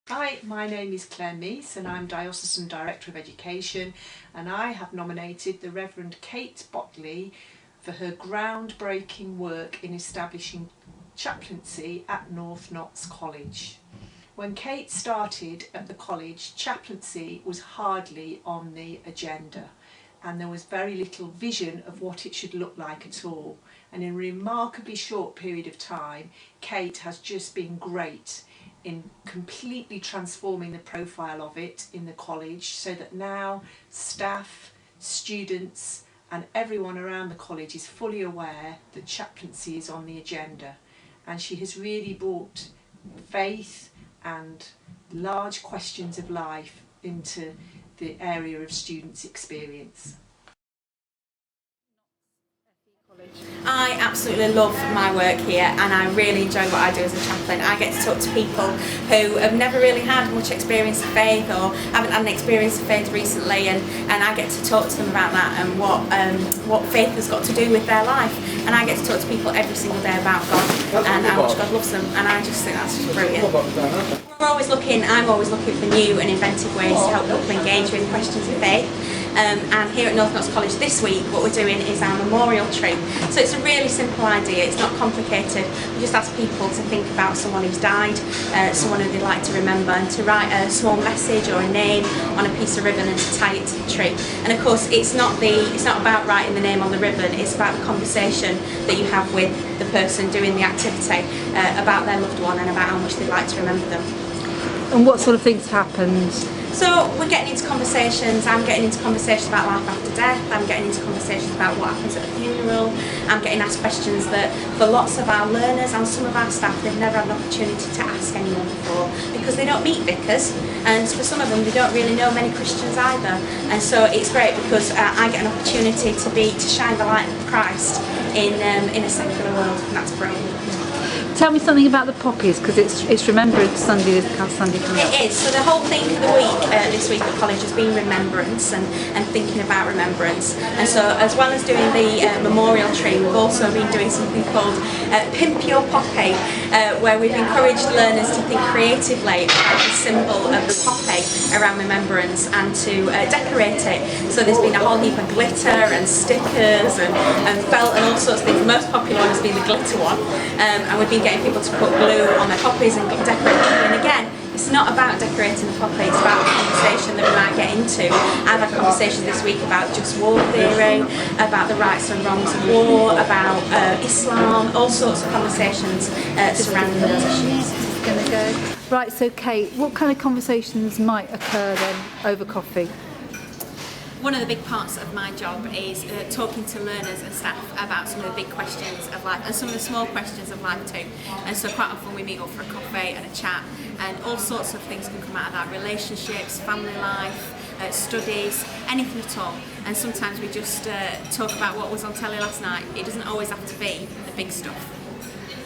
Hi, my name is Claire Meese and I'm Diocesan Director of Education, and I have nominated the Reverend Kate Bottley for her groundbreaking work in establishing chaplaincy at North Notts College. When Kate started at the college, chaplaincy was hardly on the agenda and there was very little vision of what it should look like at all. And in a remarkably short period of time, Kate has just been great in completely transforming the profile of it in the college, so that now staff, students and everyone around the college is fully aware that chaplaincy is on the agenda. And she has really brought faith and large questions of life into the area of students' experience. I absolutely love my work here and I really enjoy what I do as a chaplain. I get to talk to people who have never really had much experience of faith or haven't had an experience of faith recently, and I get to talk to them about that and what faith has got to do with their life. And I get to talk to people every single day about God and how much God loves them, and I just think that's just brilliant. I'm always looking for new and inventive ways to help people engage with questions of faith. And here at North Notts College this week, what we're doing is our memorial tree. So it's a really simple idea, it's not complicated. We just ask people to think about someone who's died, someone who they'd like to remember, and to write a small message or a name on a piece of ribbon and to tie it to the tree. And of course, it's not about writing the name on the ribbon, it's about the conversation that you have with the person doing the activity about their loved one and about how much they'd like to remember them. And what sort of things happened? So we're getting into conversations, I'm getting into conversations about life after death, I'm getting into conversations about what happens at a funeral, I'm getting asked questions that for lots of our learners and some of our staff, they've never had an opportunity to ask anyone before because they don't meet vicars, and for some of them they don't really know many Christians either. And so it's great because I get an opportunity to shine the light of Christ in a secular world, and that's brilliant. Tell me something about the poppies, because it's Remembrance Sunday this Sunday coming up. It is. So the whole thing for the week this week at college has been remembrance and thinking about remembrance. And so as well as doing the memorial tree, we've also been doing something called Pimp Your Poppy, where we've encouraged learners to think creatively about the symbol of the poppy around remembrance and to decorate it. So there's been a whole heap of glitter and stickers and felt and all sorts of things. The most popular one has been the glitter one, and we've been getting people to put glue on their poppies and decorate them. And again, it's not about decorating the poppy, it's about the conversation that we might get into. I've had conversations this week about just war theory, about the rights and wrongs of war, about Islam, all sorts of conversations surrounding those issues. Right, so Kate, what kind of conversations might occur then over coffee? One of the big parts of my job is talking to learners and staff about some of the big questions of life and some of the small questions of life too. And so quite often we meet up for a coffee and a chat, and all sorts of things can come out of that: relationships, family life, studies, anything at all. And sometimes we just talk about what was on telly last night. It doesn't always have to be the big stuff.